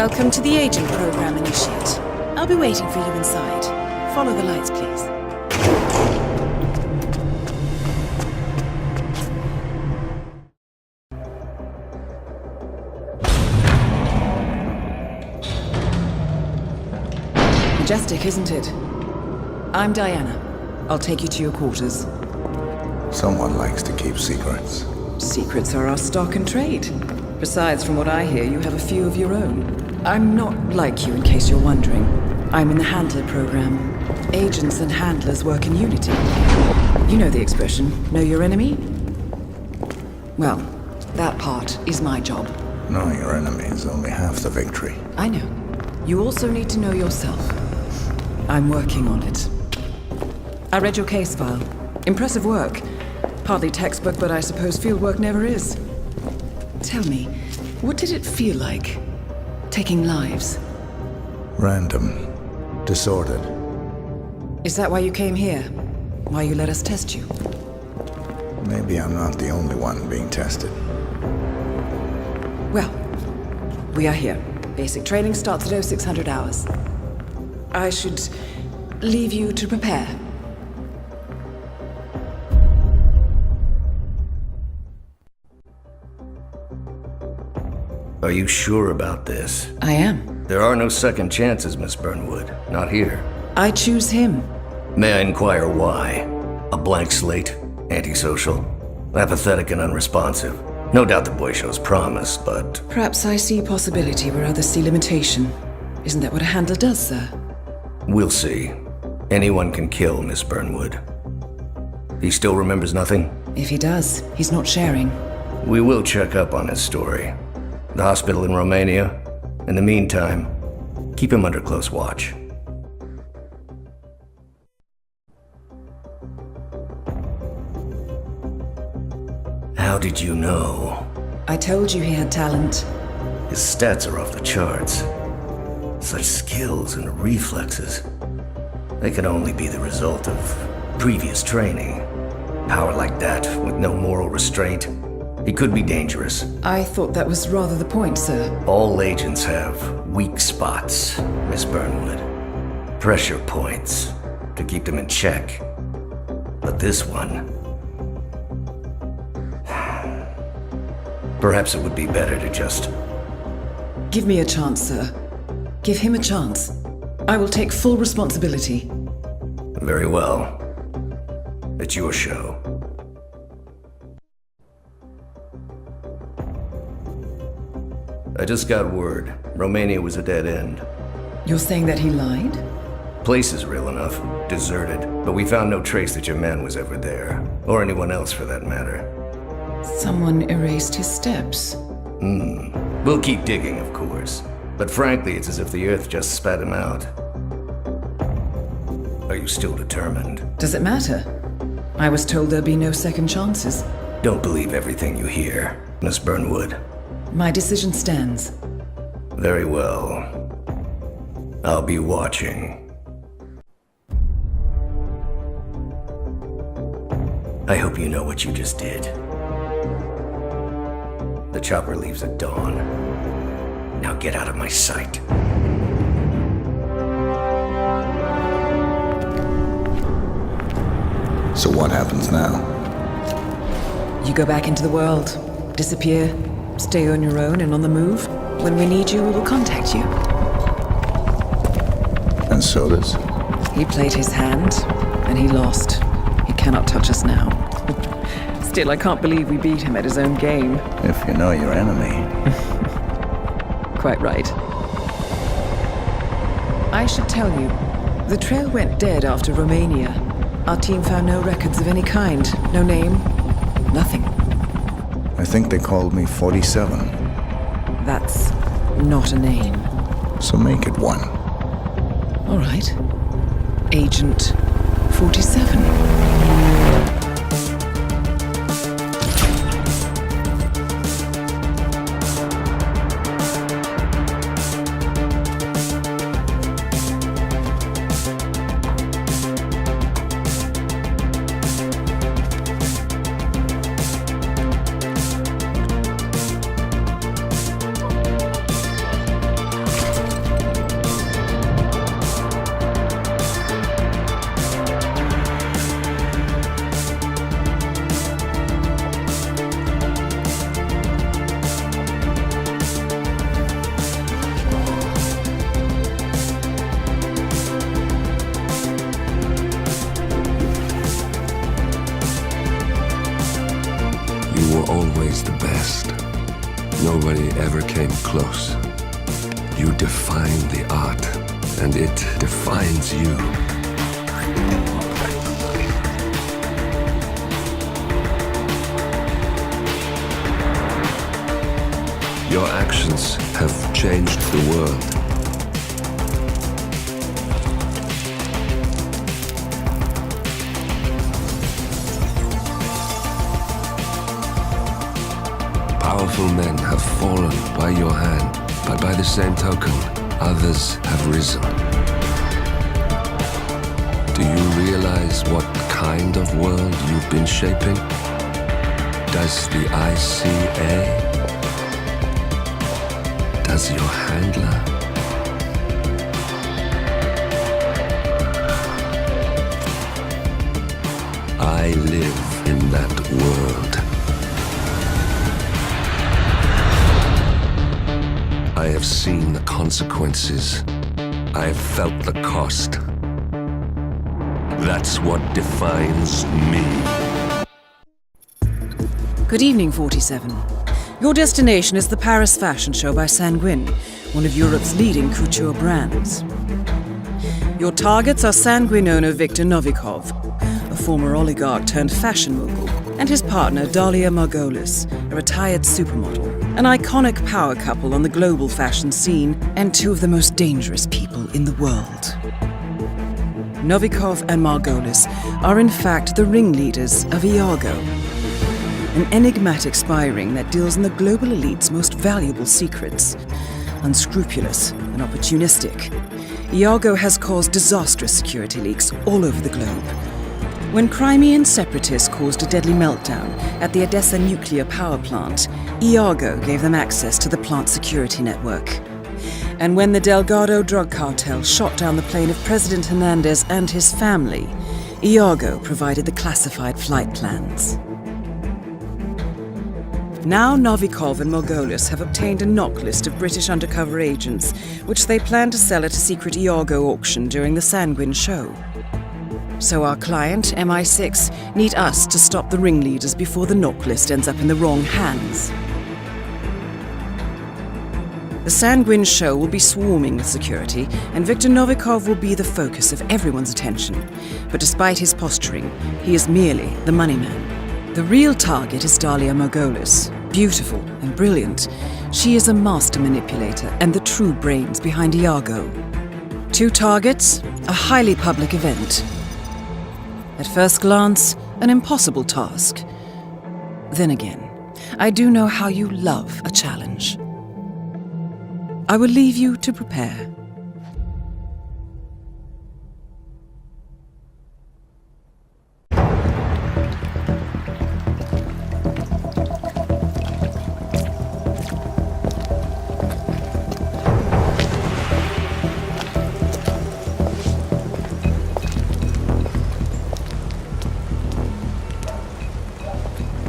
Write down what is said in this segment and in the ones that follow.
Welcome to the agent program, Initiate. I'll be waiting for you inside. Follow the lights, please. Majestic, isn't it? I'm Diana. I'll take you to your quarters. Someone likes to keep secrets. Secrets are our stock and trade. Besides, from what I hear, you have a few of your own. I'm not like you, in case you're wondering. I'm in the Handler program. Agents and handlers work in unity. You know the expression, know your enemy? Well, that part is my job. Knowing your enemy is only half the victory. I know. You also need to know yourself. I'm working on it. I read your case file. Impressive work. Hardly textbook, but I suppose fieldwork never is. Tell me, what did it feel like, taking lives? Random. Disordered. Is that why you came here? Why you let us test you? Maybe I'm not the only one being tested. Well, we are here. Basic training starts at 0600 hours. I should leave you to prepare. Are you sure about this? I am. There are no second chances, Miss Burnwood. Not here. I choose him. May I inquire why? A blank slate? Antisocial? Apathetic and unresponsive? No doubt the boy shows promise, but... Perhaps I see possibility where others see limitation. Isn't that what a handler does, sir? We'll see. Anyone can kill Miss Burnwood. He still remembers nothing? If he does, he's not sharing. We will check up on his story. The hospital in Romania. In the meantime, keep him under close watch. How did you know? I told you he had talent. His stats are off the charts. Such skills and reflexes. They can only be the result of previous training. Power like that, with no moral restraint. He could be dangerous. I thought that was rather the point, sir. All agents have weak spots, Miss Burnwood. Pressure points to keep them in check. But this one... Perhaps it would be better to just... Give me a chance, sir. Give him a chance. I will take full responsibility. Very well. It's your show. I just got word. Romania was a dead end. You're saying that he lied? Place is real enough. Deserted. But we found no trace that your man was ever there. Or anyone else for that matter. Someone erased his steps. We'll keep digging, of course. But frankly, it's as if the Earth just spat him out. Are you still determined? Does it matter? I was told there'd be no second chances. Don't believe everything you hear, Miss Burnwood. My decision stands. Very well. I'll be watching. I hope you know what you just did. The chopper leaves at dawn. Now get out of my sight. So what happens now? You go back into the world, disappear, stay on your own and on the move. When we need you, we will contact you. And so does? He played his hand, and he lost. He cannot touch us now. Still, I can't believe we beat him at his own game. If you know your enemy. Quite right. I should tell you, the trail went dead after Romania. Our team found no records of any kind. No name. Nothing. I think they called me 47. That's not a name. So make it one. All right. Agent 47. was the best. Nobody ever came close. You define the art, and it defines you. Your actions have changed the world. Powerful men have fallen by your hand, but by the same token, others have risen. Do you realize what kind of world you've been shaping? Does the ICA? Does your handler? I live in that world. I have seen the consequences. I have felt the cost. That's what defines me. Good evening, 47. Your destination is the Paris Fashion Show by Sanguine, one of Europe's leading couture brands. Your targets are Sanguine owner Viktor Novikov, a former oligarch turned fashion mogul, and his partner Dalia Margolis, a retired supermodel, an iconic power couple on the global fashion scene, and two of the most dangerous people in the world. Novikov and Margolis are in fact the ringleaders of Iago, an enigmatic spy ring that deals in the global elite's most valuable secrets. Unscrupulous and opportunistic, Iago has caused disastrous security leaks all over the globe. When Crimean separatists caused a deadly meltdown at the Odessa nuclear power plant, Iago gave them access to the plant's security network. And when the Delgado drug cartel shot down the plane of President Hernandez and his family, Iago provided the classified flight plans. Now Novikov and Margolis have obtained a knock list of British undercover agents, which they plan to sell at a secret Iago auction during the Sanguine show. So our client, MI6, need us to stop the ringleaders before the knock list ends up in the wrong hands. The Sanguine show will be swarming with security, and Viktor Novikov will be the focus of everyone's attention. But despite his posturing, he is merely the money man. The real target is Dalia Margolis. Beautiful and brilliant, she is a master manipulator and the true brains behind Iago. Two targets, a highly public event. At first glance, an impossible task. Then again, I do know how you love a challenge. I will leave you to prepare.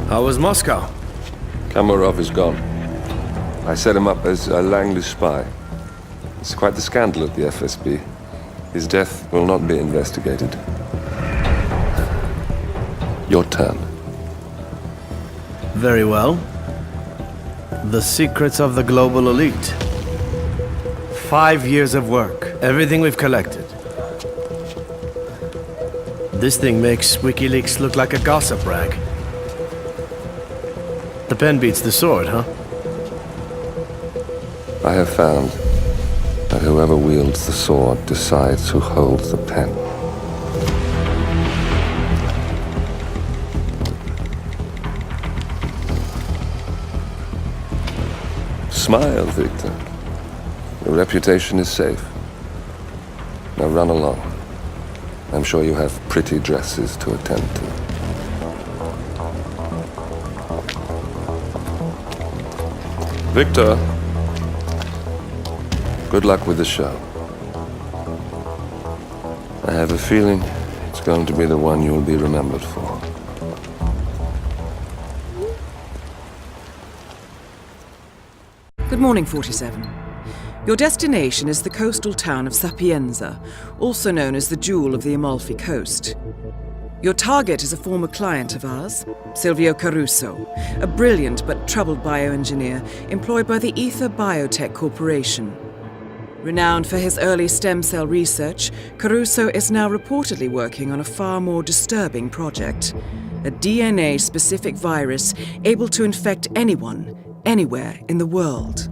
How was Moscow? Kamarov is gone. I set him up as a Langley spy. It's quite the scandal at the FSB. His death will not be investigated. Your turn. Very well. The secrets of the global elite. 5 years of work. Everything we've collected. This thing makes WikiLeaks look like a gossip rag. The pen beats the sword, huh? I have found that whoever wields the sword decides who holds the pen. Smile, Victor. Your reputation is safe. Now run along. I'm sure you have pretty dresses to attend to. Victor, good luck with the show. I have a feeling it's going to be the one you'll be remembered for. Good morning, 47. Your destination is the coastal town of Sapienza, also known as the Jewel of the Amalfi Coast. Your target is a former client of ours, Silvio Caruso, a brilliant but troubled bioengineer employed by the Ether Biotech Corporation. Renowned for his early stem cell research, Caruso is now reportedly working on a far more disturbing project. A DNA-specific virus able to infect anyone, anywhere in the world.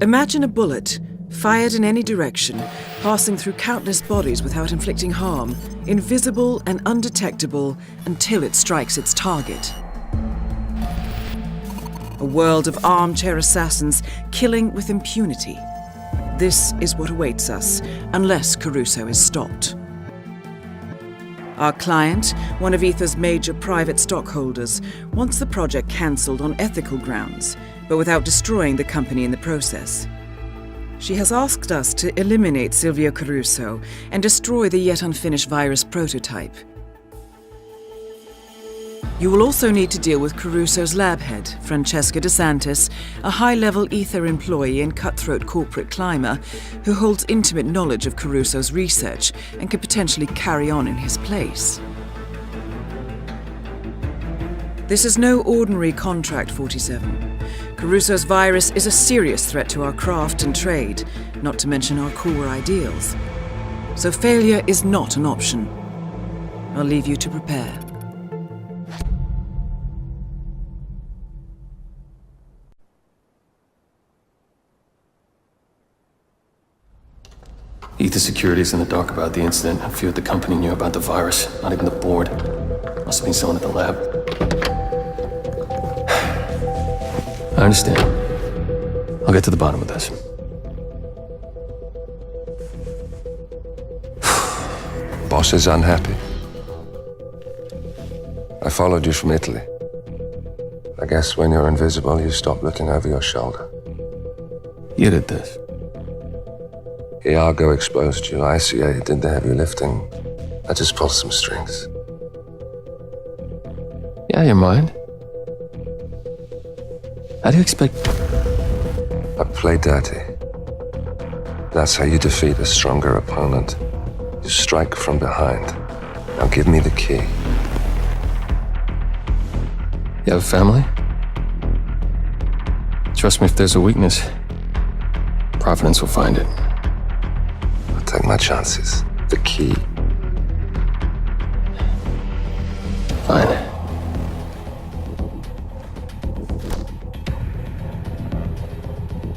Imagine a bullet, fired in any direction, passing through countless bodies without inflicting harm, invisible and undetectable until it strikes its target. A world of armchair assassins killing with impunity. This is what awaits us, unless Caruso is stopped. Our client, one of Ether's major private stockholders, wants the project cancelled on ethical grounds, but without destroying the company in the process. She has asked us to eliminate Silvio Caruso and destroy the yet unfinished virus prototype. You will also need to deal with Caruso's lab head, Francesca DeSantis, a high-level Ether employee and cutthroat corporate climber who holds intimate knowledge of Caruso's research and could potentially carry on in his place. This is no ordinary contract, 47. Caruso's virus is a serious threat to our craft and trade, not to mention our core ideals. So failure is not an option. I'll leave you to prepare. Ether Security's in the dark about the incident. A few at the company knew about the virus. Not even the board. Must have been someone at the lab. I understand. I'll get to the bottom of this. Boss is unhappy. I followed you from Italy. I guess when you're invisible, you stop looking over your shoulder. You did this. Iago exposed you. ICA did the heavy lifting. I just pulled some strings. Yeah, your mind. How do you expect... I play dirty. That's how you defeat a stronger opponent. You strike from behind. Now give me the key. You have a family? Trust me, if there's a weakness, Providence will find it. I'll take my chances. The key. Fine.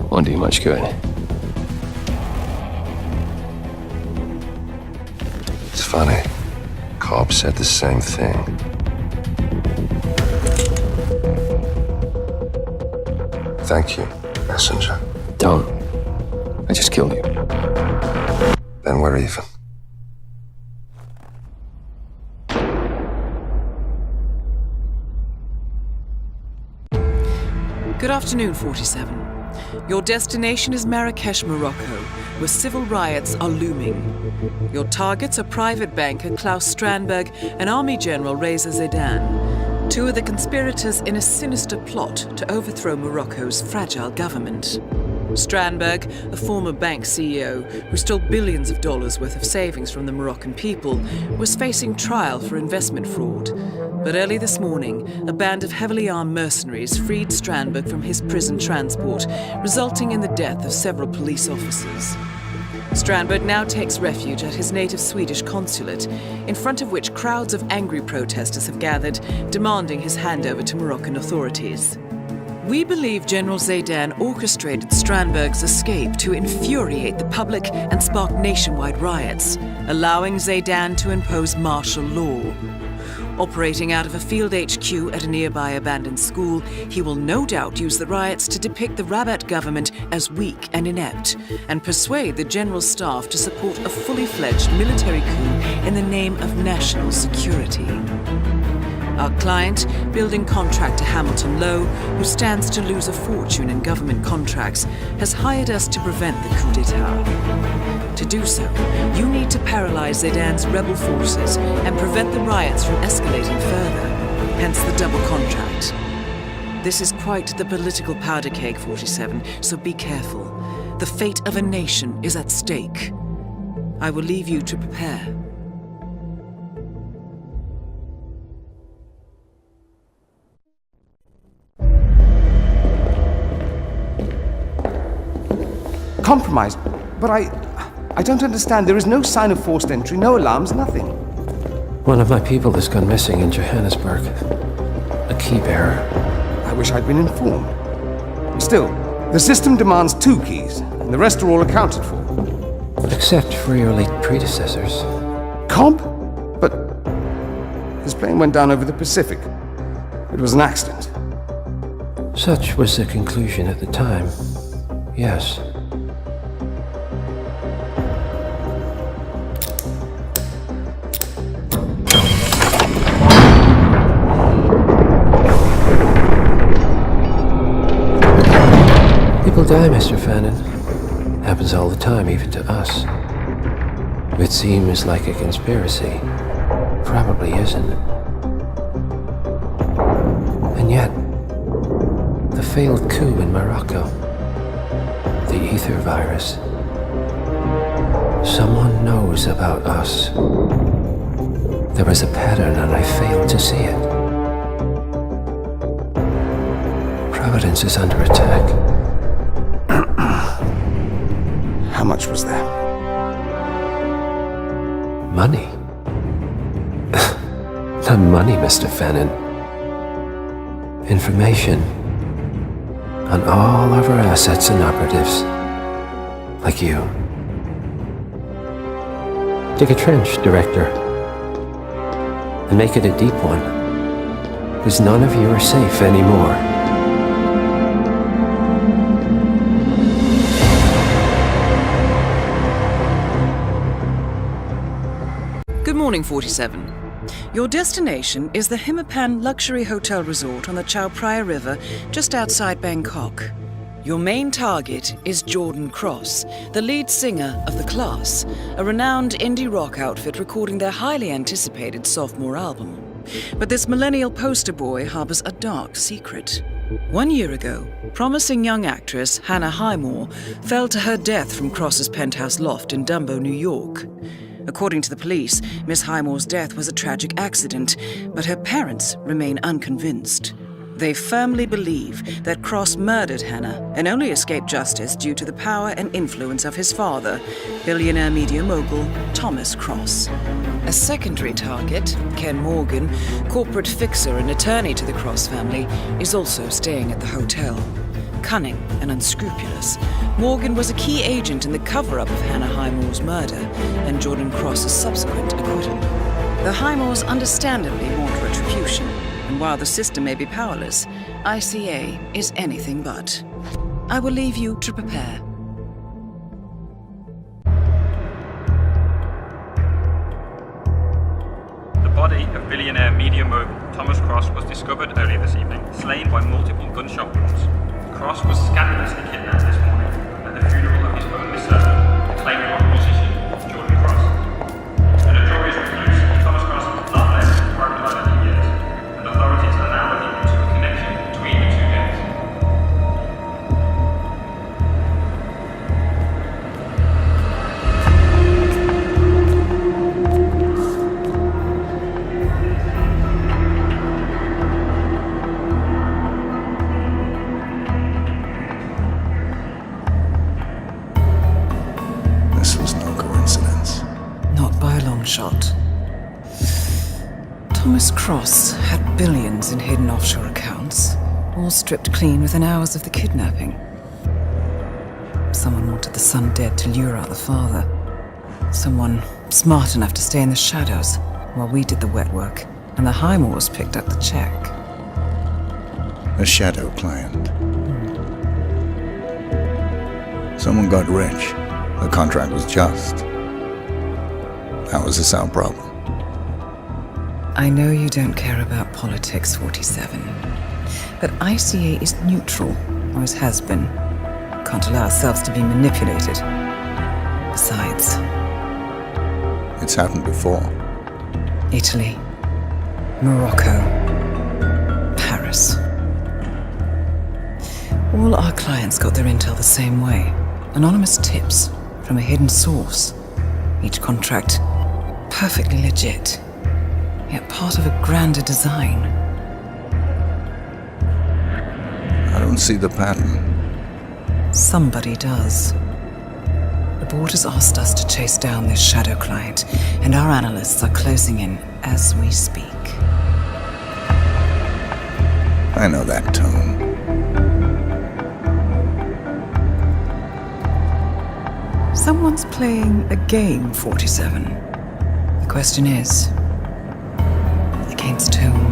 Won't do you much good. It's funny. Cobb said the same thing. Thank you, messenger. Don't. I just killed you. Then we're even. Good afternoon, 47. Your destination is Marrakesh, Morocco, where civil riots are looming. Your targets are private banker Klaus Strandberg and Army General Reza Zaidan, two of the conspirators in a sinister plot to overthrow Morocco's fragile government. Strandberg, a former bank CEO who stole billions of dollars worth of savings from the Moroccan people, was facing trial for investment fraud. But early this morning, a band of heavily armed mercenaries freed Strandberg from his prison transport, resulting in the death of several police officers. Strandberg now takes refuge at his native Swedish consulate, in front of which crowds of angry protesters have gathered, demanding his handover to Moroccan authorities. We believe General Zaidan orchestrated Strandberg's escape to infuriate the public and spark nationwide riots, allowing Zaidan to impose martial law. Operating out of a field HQ at a nearby abandoned school, he will no doubt use the riots to depict the Rabat government as weak and inept, and persuade the general staff to support a fully fledged military coup in the name of national security. Our client, building contractor Hamilton Lowe, who stands to lose a fortune in government contracts, has hired us to prevent the coup d'etat. To do so, you need to paralyze Zaidan's rebel forces and prevent the riots from escalating further, hence the double contract. This is quite the political powder keg, 47, so be careful. The fate of a nation is at stake. I will leave you to prepare. compromised. But I don't understand. There is no sign of forced entry, no alarms, nothing. One of my people has gone missing in Johannesburg. A key bearer. I wish I'd been informed. Still, the system demands 2 keys, and the rest are all accounted for. Except for your late predecessors. Comp? But his plane went down over the Pacific. It was an accident. Such was the conclusion at the time. Yes. People die, Mr. Fannin. Happens all the time, even to us. It seems like a conspiracy. Probably isn't. And yet, the failed coup in Morocco, the ether virus. Someone knows about us. There was a pattern and I failed to see it. Providence is under attack. How much was there? Money? Not money, Mr. Fannin. Information on all of our assets and operatives. Like you. Dig a trench, Director. And make it a deep one. Because none of you are safe anymore. Good morning, 47. Your destination is the HITMAN Luxury Hotel Resort on the Chao Phraya River, just outside Bangkok. Your main target is Jordan Cross, the lead singer of The Class, a renowned indie rock outfit recording their highly anticipated sophomore album. But this millennial poster boy harbors a dark secret. 1 year ago, promising young actress Hannah Highmore fell to her death from Cross's penthouse loft in Dumbo, New York. According to the police, Miss Highmore's death was a tragic accident, but her parents remain unconvinced. They firmly believe that Cross murdered Hannah and only escaped justice due to the power and influence of his father, billionaire media mogul Thomas Cross. A secondary target, Ken Morgan, corporate fixer and attorney to the Cross family, is also staying at the hotel. Cunning and unscrupulous, Morgan was a key agent in the cover-up of Hannah Highmore's murder and Jordan Cross's subsequent acquittal. The Highmores understandably want retribution, and while the system may be powerless, ICA is anything but. I will leave you to prepare. The body of billionaire media mogul Thomas Cross was discovered earlier this evening, slain by multiple gunshot wounds. Cross was scandalously kidnapped this morning at the funeral of his only son, acclaimed rock musician Jordan Cross. A notorious recluse, Thomas Cross has not left his private life in years, and authorities are now looking into a connection between the two gangs. This was no coincidence. Not by a long shot. Thomas Cross had billions in hidden offshore accounts, all stripped clean within hours of the kidnapping. Someone wanted the son dead to lure out the father. Someone smart enough to stay in the shadows while we did the wet work, and the Highmores picked up the check. A shadow client. Someone got rich. The contract was just. That was a sound problem. I know you don't care about politics, 47. But ICA is neutral, always has been. Can't allow ourselves to be manipulated. Besides, It's happened before. Italy, Morocco, Paris. All our clients got their intel the same way. Anonymous tips from a hidden source. Each contract perfectly legit, yet part of a grander design. I don't see the pattern. Somebody does. board has asked us to chase down this shadow client, and our analysts are closing in as we speak. I know that tone. Someone's playing a game, 47. The question is, against whom?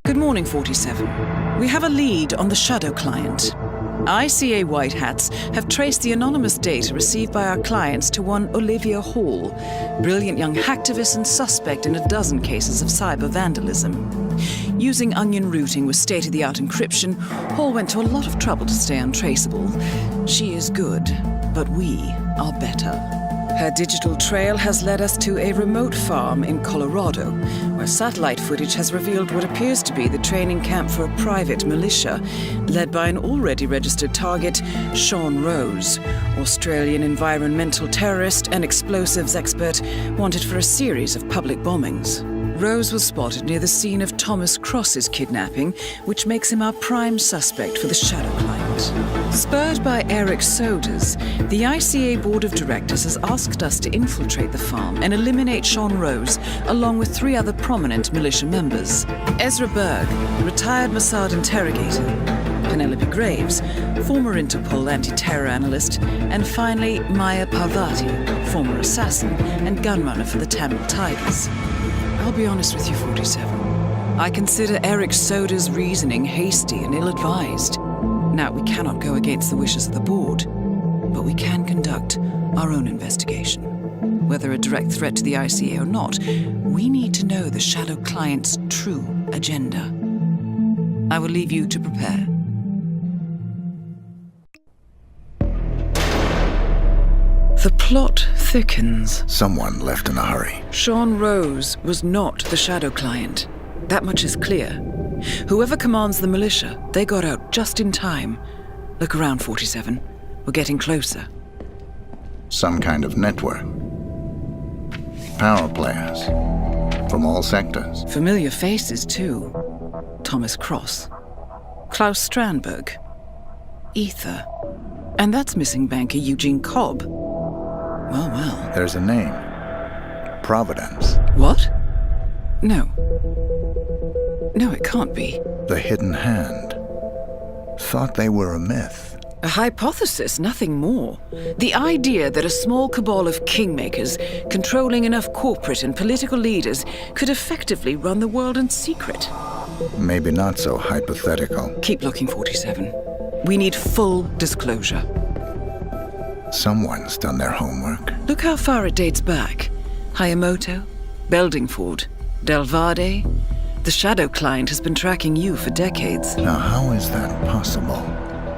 Good morning, 47. We have a lead on the shadow client. ICA White Hats have traced the anonymous data received by our clients to one Olivia Hall, brilliant young hacktivist and suspect in a dozen cases of cyber vandalism. Using onion routing with state-of-the-art encryption, Hall went to a lot of trouble to stay untraceable. She is good, but we are better. Her digital trail has led us to a remote farm in Colorado, where satellite footage has revealed what appears to be the training camp for a private militia, led by an already registered target, Sean Rose, Australian environmental terrorist and explosives expert wanted for a series of public bombings. Rose was spotted near the scene of Thomas Cross's kidnapping, which makes him our prime suspect for the shadow client. Spurred by Eric Soders, the ICA Board of Directors has asked us to infiltrate the farm and eliminate Sean Rose, along with 3 other prominent militia members. Ezra Berg, retired Mossad interrogator, Penelope Graves, former Interpol anti-terror analyst, and finally Maya Parvati, former assassin and gunrunner for the Tamil Tigers. I'll be honest with you, 47. I consider Eric Soda's reasoning hasty and ill-advised. Now, we cannot go against the wishes of the board, but we can conduct our own investigation. Whether a direct threat to the ICA or not, we need to know the shadow client's true agenda. I will leave you to prepare. The plot thickens. Someone left in a hurry. Sean Rose was not the shadow client. That much is clear. Whoever commands the militia, they got out just in time. Look around, 47. We're getting closer. Some kind of network. Power players. From all sectors. Familiar faces, too. Thomas Cross. Klaus Strandberg. Ether. And that's missing banker Eugene Cobb. Well, well. There's a name. Providence. What? No. No, it can't be. The hidden hand. Thought they were a myth. A hypothesis, nothing more. The idea that a small cabal of kingmakers, controlling enough corporate and political leaders, could effectively run the world in secret. Maybe not so hypothetical. Keep looking, 47. We need full disclosure. Someone's done their homework. Look how far it dates back. Hayamoto, Beldingford, Delvade. The shadow client has been tracking you for decades. Now, how is that possible?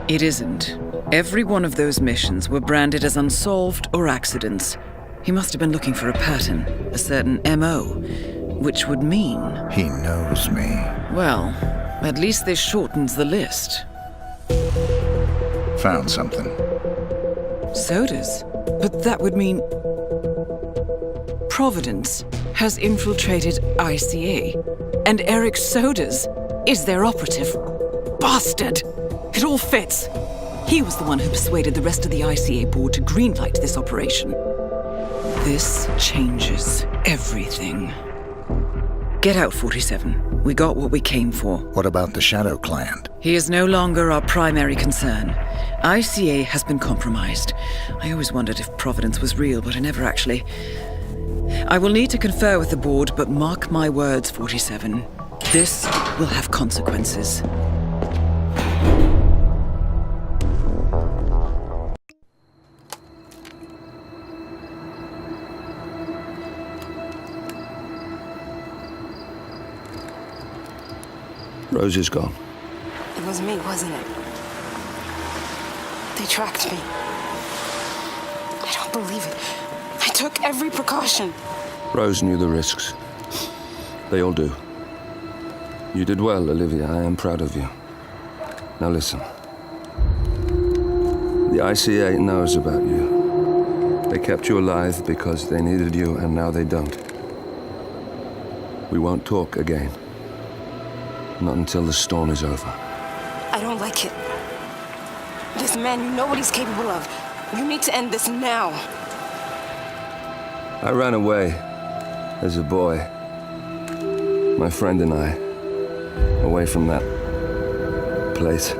It isn't. Every one of those missions were branded as unsolved or accidents. He must have been looking for a pattern, a certain MO, which would mean... He knows me. Well, at least this shortens the list. Found something. Sodas? But that would mean... Providence has infiltrated ICA, and Eric Sodas is their operative. Bastard! It all fits. He was the one who persuaded the rest of the ICA board to greenlight this operation. This changes everything. Get out, 47. We got what we came for. What about the shadow client? He is no longer our primary concern. ICA has been compromised. I always wondered if Providence was real, but I never actually... I will need to confer with the board, but mark my words, 47. This will have consequences. Rose is gone. It was me, wasn't it? They tracked me. I don't believe it. I took every precaution. Rose knew the risks. They all do. You did well, Olivia. I am proud of you. Now listen. The ICA knows about you. They kept you alive because they needed you, and now they don't. We won't talk again. Not until the storm is over. I don't like it. This man, you know what he's capable of. You need to end this now. I ran away as a boy. My friend and I. Away from that place.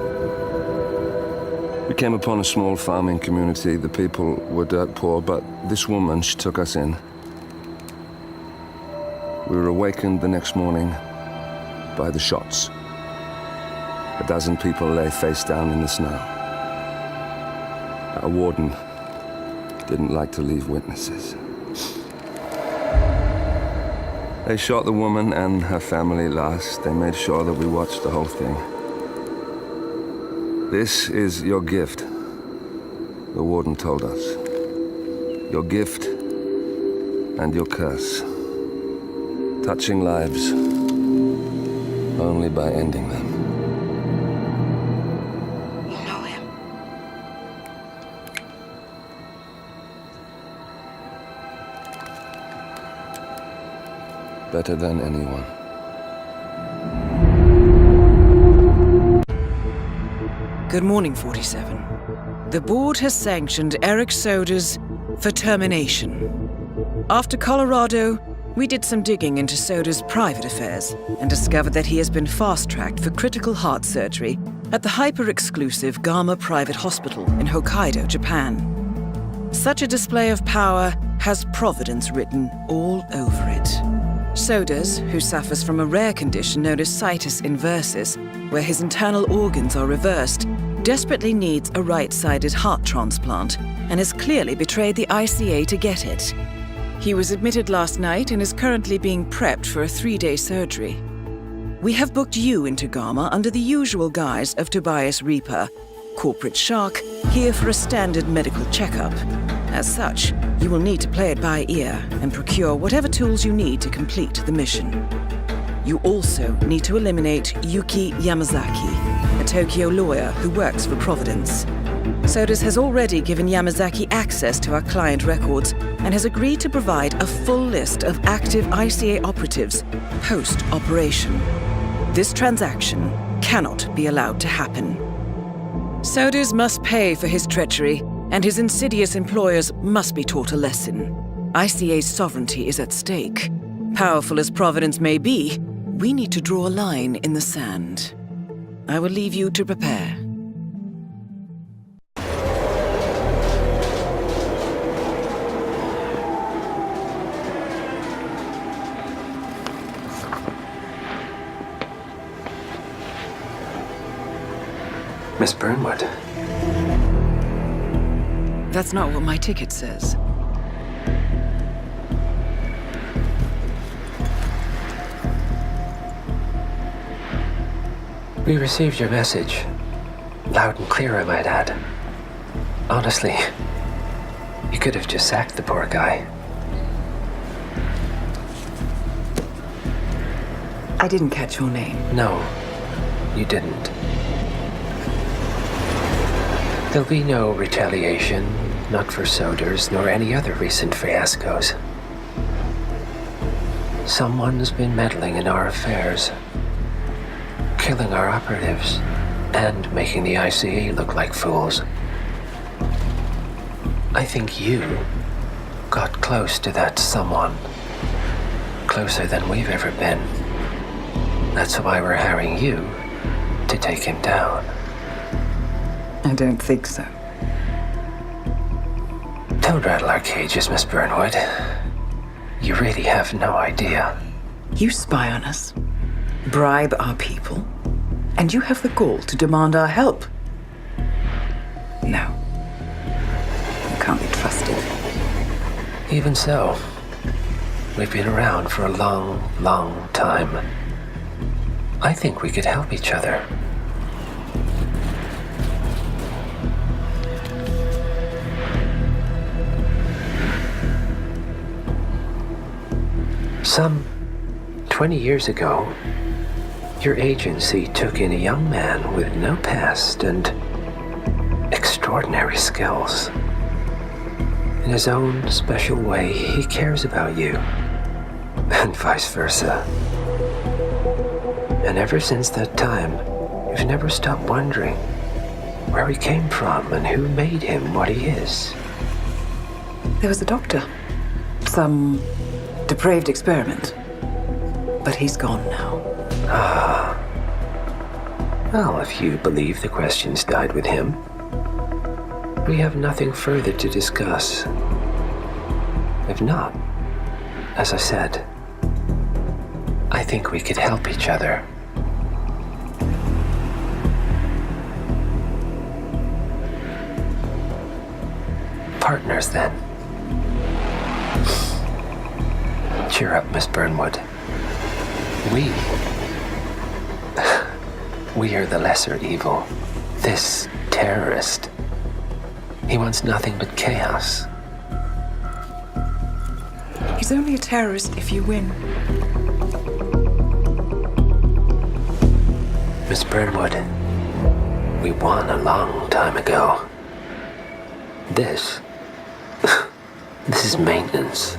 We came upon a small farming community. The people were dirt poor, but this woman, she took us in. We were awakened the next morning by the shots. A dozen people lay face down in the snow. Our warden didn't like to leave witnesses. They shot the woman and her family last. They made sure that we watched the whole thing. This is your gift, the warden told us. Your gift and your curse. Touching lives only by ending them. You know him. Better than anyone. Good morning, 47. The board has sanctioned Eric Soder's for termination. After Colorado, we did some digging into Soder's private affairs and discovered that he has been fast-tracked for critical heart surgery at the hyper-exclusive Gama Private Hospital in Hokkaido, Japan. Such a display of power has Providence written all over it. Soder's, who suffers from a rare condition known as situs inversus, where his internal organs are reversed, desperately needs a right-sided heart transplant and has clearly betrayed the ICA to get it. He was admitted last night and is currently being prepped for a 3-day surgery. We have booked you into Gama under the usual guise of Tobias Reaper, corporate shark, here for a standard medical checkup. As such, you will need to play it by ear and procure whatever tools you need to complete the mission. You also need to eliminate Yuki Yamazaki, a Tokyo lawyer who works for Providence. Sodas has already given Yamazaki access to our client records and has agreed to provide a full list of active ICA operatives post-operation. This transaction cannot be allowed to happen. Sodas must pay for his treachery, and his insidious employers must be taught a lesson. ICA's sovereignty is at stake. Powerful as Providence may be, we need to draw a line in the sand. I will leave you to prepare. Miss Burnwood. That's not what my ticket says. We received your message. Loud and clear, I might add. Honestly, you could have just sacked the poor guy. I didn't catch your name. No, you didn't. There'll be no retaliation, not for Soders, nor any other recent fiascos. Someone's been meddling in our affairs, killing our operatives, and making the ICA look like fools. I think you got close to that someone. Closer than we've ever been. That's why we're hiring you to take him down. I don't think so. Don't rattle our cages, Miss Burnwood. You really have no idea. You spy on us, bribe our people, and you have the gall to demand our help. No. You can't be trusted. Even so, we've been around for a long, long time. I think we could help each other. Some 20 years ago, Your agency took in a young man with no past and extraordinary skills. In his own special way, he cares about you, and vice versa. And ever since that time, you've never stopped wondering where he came from and who made him what he is. There was a doctor. Some depraved experiment. But he's gone now. Well, if you believe the questions died with him, we have nothing further to discuss. If not, as I said, I think we could help each other. Partners, then. Cheer up, Miss Burnwood. We are the lesser evil. This terrorist, he wants nothing but chaos. He's only a terrorist if you win. Miss Burnwood, we won a long time ago. This is maintenance.